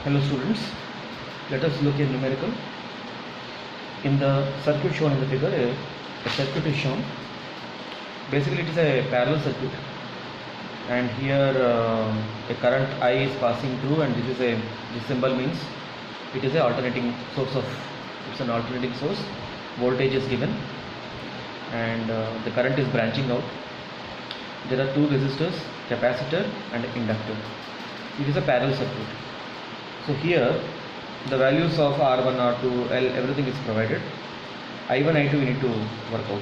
Hello students, let us look at numerical. In the circuit shown in the figure, a circuit is shown. Basically it is a parallel circuit, and here a current I is passing through, and this symbol means it is a alternating source of, it's an alternating source. Voltage is given and the current is branching out. There are two resistors, capacitor and inductor. It is a parallel circuit. So here the values of R1, R2, L, everything is provided. I1, I2 we need to work out.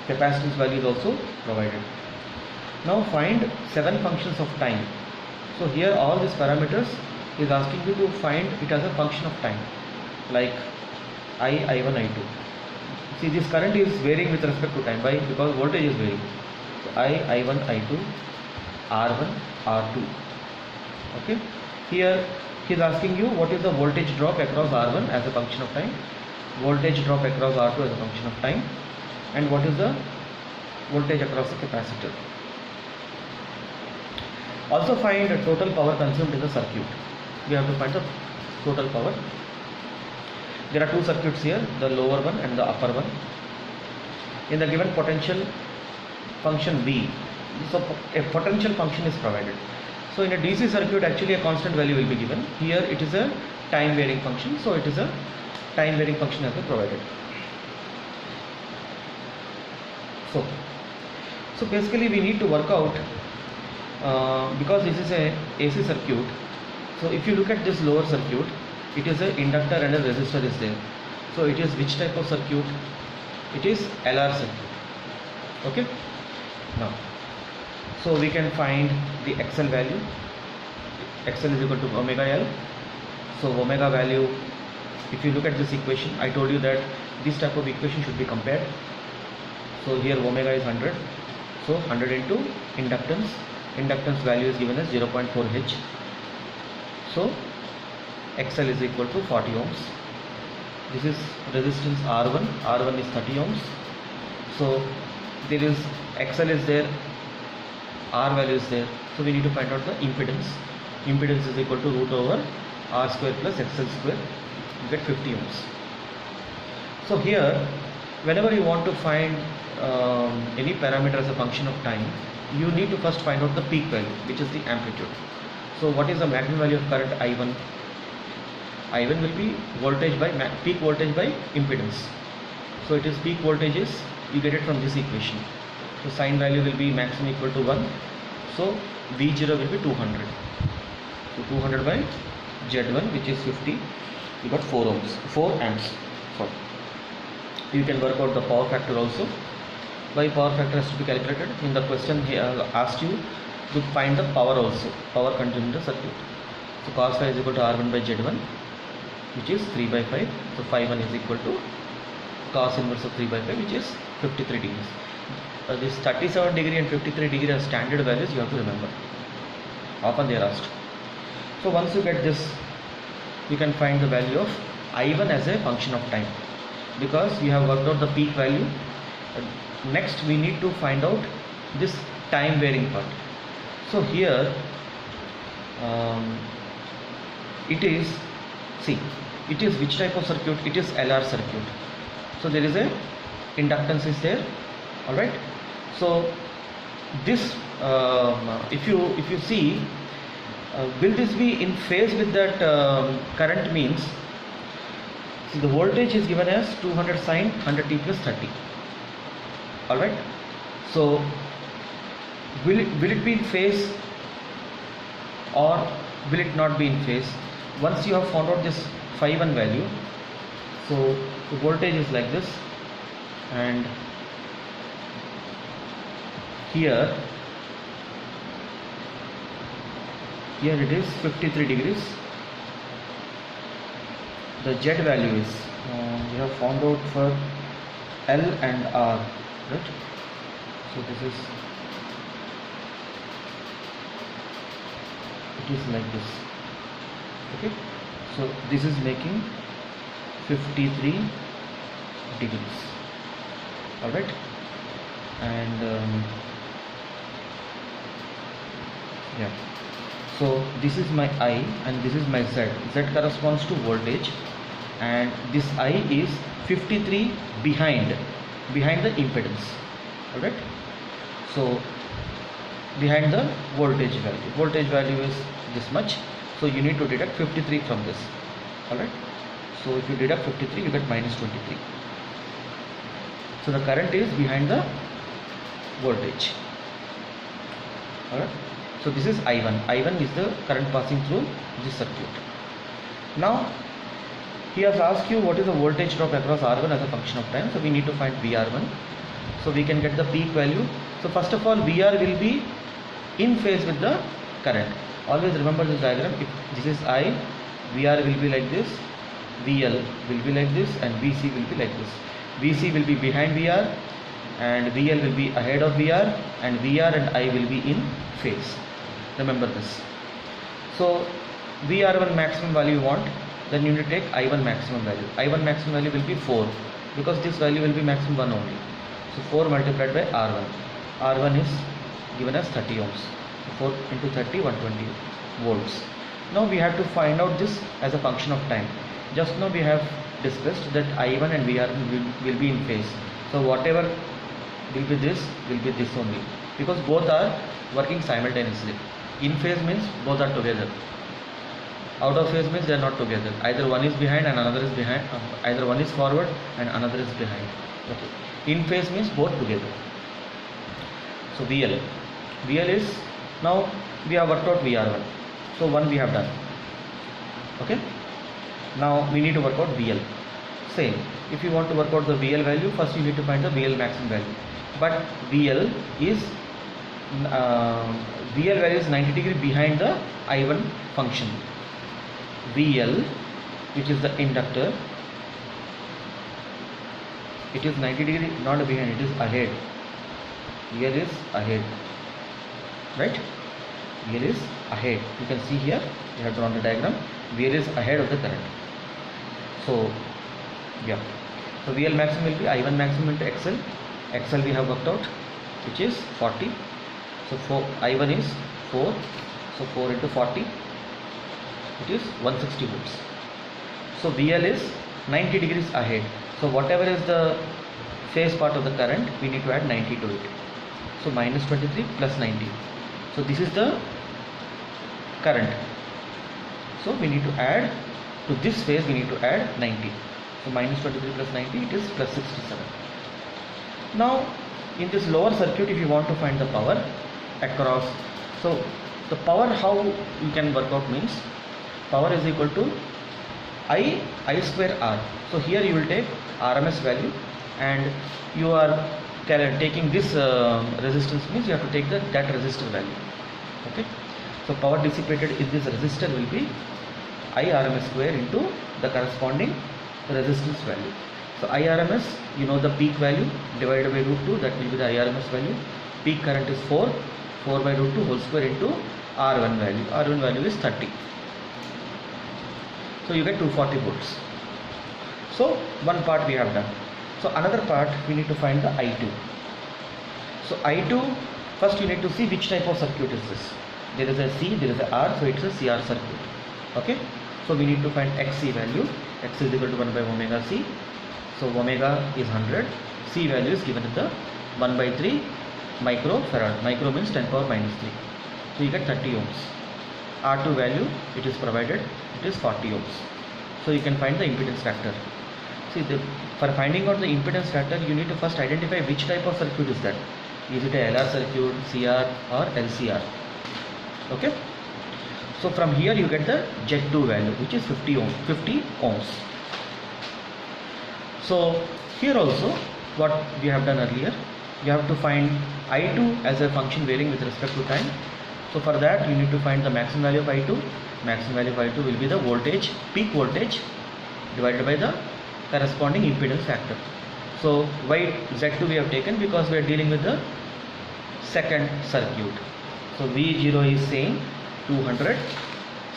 Capacitance value is also provided. Now find 7 functions of time. So here all these parameters is asking you to find it as a function of time, like I1, I2. See, this current is varying with respect to time. Why? Because voltage is varying. So I1, I2, R1, R2. Okay. Here he is asking you what is the voltage drop across R1 as a function of time, voltage drop across R2 as a function of time, and what is the voltage across the capacitor. Also find the total power consumed in the circuit. We have to find the total power. There are two circuits here, the lower one and the upper one. In the given potential function V, so a potential function is provided. So in a DC circuit actually a constant value will be given. Here it is a time varying function, so it is a time varying function has been provided. So basically we need to work out because this is a AC circuit. So if you look at this lower circuit, it is a inductor and a resistor is there. So it is which type of circuit? It is LR circuit. Okay. Now, so we can find the XL value. XL is equal to omega L. So omega value, if you look at this equation, I told you that this type of equation should be compared. So here omega is 100. So 100 into inductance. Inductance value is given as 0.4 H. So XL is equal to 40 ohms. This is resistance R1. R1 is 30 ohms. So there is XL is there, R value is there. So we need to find out the impedance. Impedance is equal to root over R square plus XL square. You get 50 ohms. So here, whenever you want to find any parameter as a function of time, you need to first find out the peak value, which is the amplitude. So what is the maximum value of current I1? I1 will be voltage by peak voltage by impedance. So it is peak voltage is, you get it from this equation. So sine value will be maximum equal to 1. So V0 will be 200. So 200 by Z1, which is 50. You got 4 ohms, 4 amps. Sorry. You can work out the power factor also. Why power factor has to be calculated? In the question he asked you to find the power also, power consumed in the circuit. So cos phi is equal to R1 by Z1, which is 3 by 5. So phi 1 is equal to cos inverse of 3 by 5, which is 53 degrees. This 37 degree and 53 degree are standard values, you have to remember. Often they are asked. So once you get this, you can find the value of I1 as a function of time, because you have worked out the peak value. Next we need to find out this time varying part. So here it is, see, it is which type of circuit? It is LR circuit. So there is a inductance is there. All right. So this if you see, will this be in phase with that current? Means, see, the voltage is given as 200 sine 100 t plus 30. All right. So will it be in phase or will it not be in phase? Once you have found out this phi 1 value, so the voltage is like this, and here it is 53 degrees. The Z value is we have found out for L and R, right? So this is, it is like this. Okay, so this is making 53 degrees. All right, and yeah, So this is my I and this is my Z. Z corresponds to voltage, and this I is 53 behind the impedance. Alright, so behind the voltage value is this much, so you need to deduct 53 from this. Alright, so if you deduct 53 you get minus 23. So the current is behind the voltage. Alright, so this is I1 is the current passing through this circuit. Now he has asked you what is the voltage drop across R1 as a function of time. So we need to find VR1, so we can get the peak value. So first of all, VR will be in phase with the current. Always remember this diagram. If this is I, VR will be like this, VL will be like this, and VC will be like this. VC will be behind VR, and VL will be ahead of VR, and VR and I will be in phase. Remember this. So VR1 maximum value you want, then you need to take I1 maximum value. I1 maximum value will be 4, because this value will be maximum 1 only. So 4 multiplied by R1. R1 is given as 30 ohms. So 4 into 30, 120 volts. Now we have to find out this as a function of time. Just now we have discussed that I1 and VR1 will be in phase. So whatever will be this only, because both are working simultaneously. In phase means both are together. Out of phase means they are not together. Either one is behind and another is behind. Either one is forward and another is behind. Okay. In phase means both together. So VL is, now we have worked out VR1. So 1 we have done. Okay. Now we need to work out VL. Same. If you want to work out the VL value, first you need to find the VL maximum value. But VL value is 90 degree behind the I1 function. VL, which is the inductor, it is 90 degree not behind, it is ahead. VL is ahead, right? VL is ahead. You can see here, we have drawn the diagram. VL is ahead of the current. So yeah, so VL maximum will be I1 maximum into XL. XL we have worked out, which is 40. So I1 is 4. So 4 into 40, it is 160 volts. So VL is 90 degrees ahead. So whatever is the phase part of the current, we need to add 90 to it. So minus 23 plus 90. So this is the current. So we need to add to this phase, we need to add 90. So minus 23 plus 90, it is plus 67. Now in this lower circuit, if you want to find the power across, so the power how you can work out means power is equal to I square R. So here you will take RMS value, and you are taking this resistance means you have to take that resistor value. Okay. So power dissipated in this resistor will be I RMS square into the corresponding resistance value. So I RMS, you know the peak value divided by root 2, that will be the I RMS value. Peak current is 4 by root 2 whole square into R1 value. R1 value is 30. So you get 240 volts. So one part we have done. So another part we need to find the I2. So I2, first you need to see which type of circuit is this. There is a C, there is a R, so it's a CR circuit. Okay. So we need to find XC value. X is equal to 1 by omega C. So omega is 100. C value is given at the 1 by 3 microfarad. Micro means 10 power minus 3. So you get 30 ohms. R2 value, it is provided, it is 40 ohms. So you can find the impedance factor. See, for finding out the impedance factor, you need to first identify which type of circuit is that. Is it a LR circuit, CR or LCR? Okay. So from here you get the Z2 value, which is 50 ohms. So here also what we have done earlier, you have to find I2 as a function varying with respect to time. So for that you need to find the maximum value of I2. Maximum value of I2 will be the voltage, peak voltage divided by the corresponding impedance factor. So why Z2 we have taken? Because we are dealing with the second circuit. So V0 is saying 200.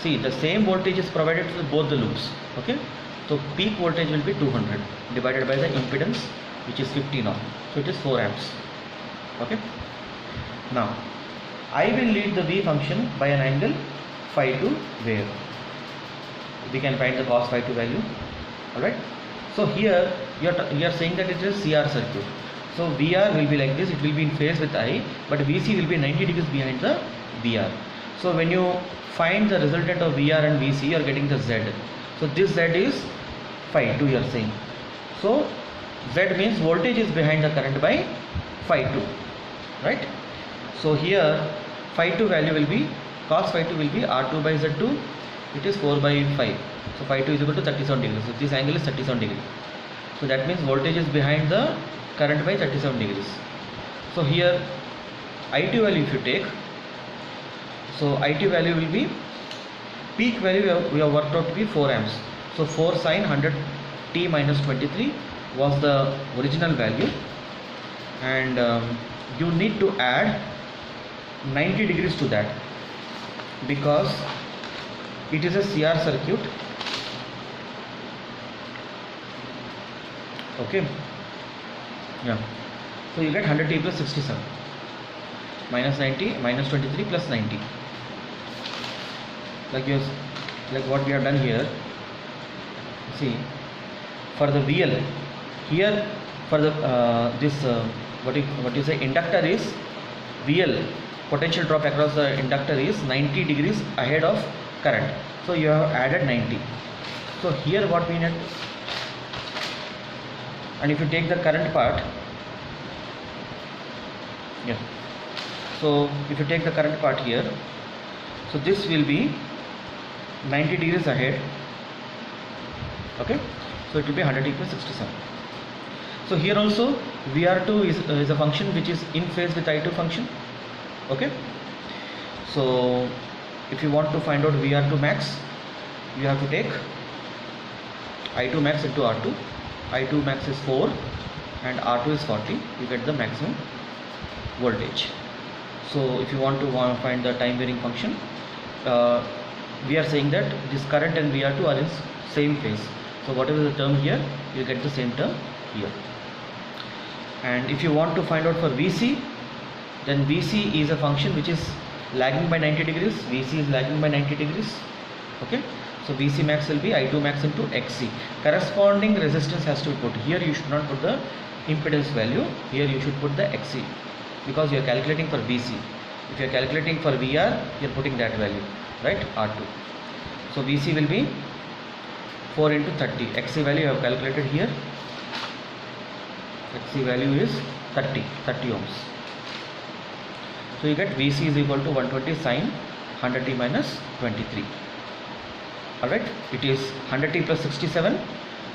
See, the same voltage is provided to both the loops. Okay. So peak voltage will be 200 divided by the impedance, which is 50 ohm. So it is 4 amps. Okay. Now I will lead the V function by an angle phi 2 where? We can find the cos phi 2 value. Alright. So here you are saying that it is CR circuit. So VR will be like this, it will be in phase with I, but VC will be 90 degrees behind the VR. So when you find the resultant of VR and VC, you are getting the Z. So this Z is phi 2 you are saying. So Z means voltage is behind the current by phi 2, right? So here phi 2 value will be, cos phi 2 will be R2 by Z2, it is 4 by 5. So phi 2 is equal to 37 degrees. So this angle is 37 degrees. So that means voltage is behind the current by 37 degrees. So here IT value if you take, so IT value will be, peak value we have worked out to be 4 amps. So 4 sin 100 t minus 23 was the original value, and you need to add 90 degrees to that because it is a CR circuit. Okay, yeah, so you get 100 t plus 67 minus 90 minus 23 plus 90, like what we have done here. See, for the VL here, for the what you say inductor is VL, potential drop across the inductor is 90 degrees ahead of current, so you have added 90. So here what we need, and if you take the current part, yeah, so if you take the current part here, so this will be 90 degrees ahead. Okay, so it will be 100 equals 67. So here also VR2 is a function which is in phase with I2 function. Okay, so if you want to find out VR2 max, you have to take I2 max into R2. I2 max is 4 and R2 is 40. You get the maximum voltage. So if you want to find the time varying function, we are saying that this current and VR2 are in same phase. So whatever the term here, you get the same term here. And if you want to find out for VC, then VC is a function which is lagging by 90 degrees. VC is lagging by 90 degrees. Okay, so VC max will be I2 max into XC. Corresponding resistance has to be put. Here you should not put the impedance value. Here you should put the XC because you are calculating for VC. If you are calculating for VR, you are putting that value, right? R2. So VC will be 4 into 30. XC value you have calculated here. XC value is 30 ohms. So you get VC is equal to 120 sin 100t minus 23. Alright, it is 100t plus 67,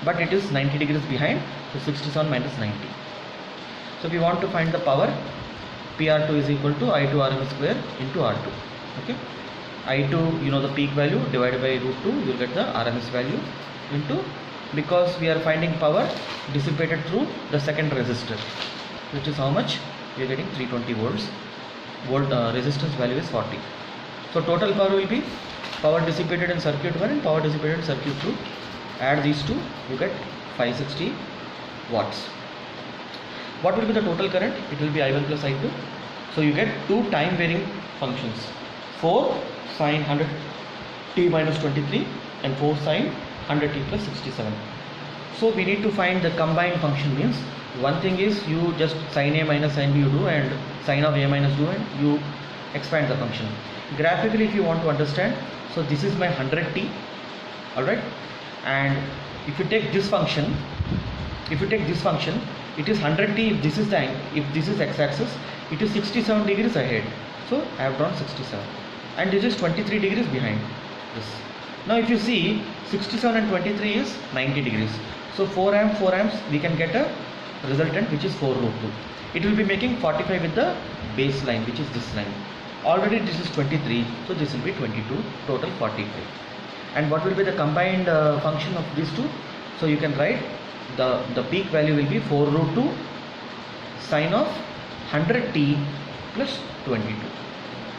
but it is 90 degrees behind, so 67 minus 90. So if you want to find the power, PR2 is equal to I2 RMS square into R2. Okay, I2, you know the peak value, divided by root 2, you will get the RMS value into, because we are finding power dissipated through the second resistor, which is how much? We are getting 320 volts. Resistance value is 40. So total power will be power dissipated in circuit 1 and power dissipated in circuit 2. Add these two, you get 560 watts. What will be the total current? It will be I1 plus I2. So you get two time varying functions, 4 sin 100 t minus 23 and 4 sin 100 t plus 67. So we need to find the combined function. Means one thing is you just sin A minus sin B you do, and sin of A minus do, and you expand the function. Graphically if you want to understand, so this is my 100t, alright, and if you take this function, it is 100t. If this is the, if this is x-axis, it is 67 degrees ahead. So I have drawn 67, and this is 23 degrees behind this. Now if you see 67 and 23 is 90 degrees. So 4 amps we can get a resultant which is 4 root 2. It will be making 45 with the baseline, which is this line. Already this is 23, so this will be 22, total 45. And what will be the combined function of these two? So you can write the peak value will be 4 root 2 sine of 100t plus 22.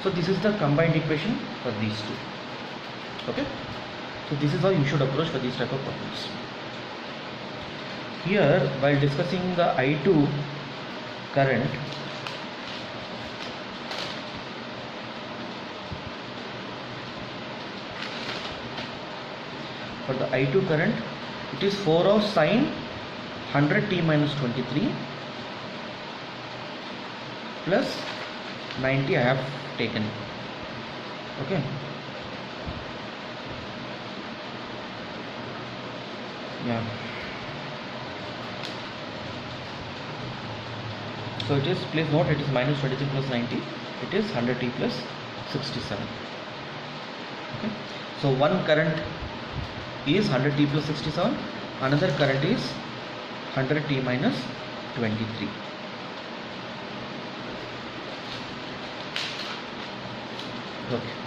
So this is the combined equation for these two. Okay, so this is how you should approach for these type of problems. Here, while discussing the I2 current, For the I2 current, it is 4 of sine 100t minus 23 plus 90 I have taken. Okay. Yeah. So it is, please note, it is minus 23 plus 90. It is 100t plus 67. Okay. So one current is 100t plus 67. Another current is 100t minus 23. Okay.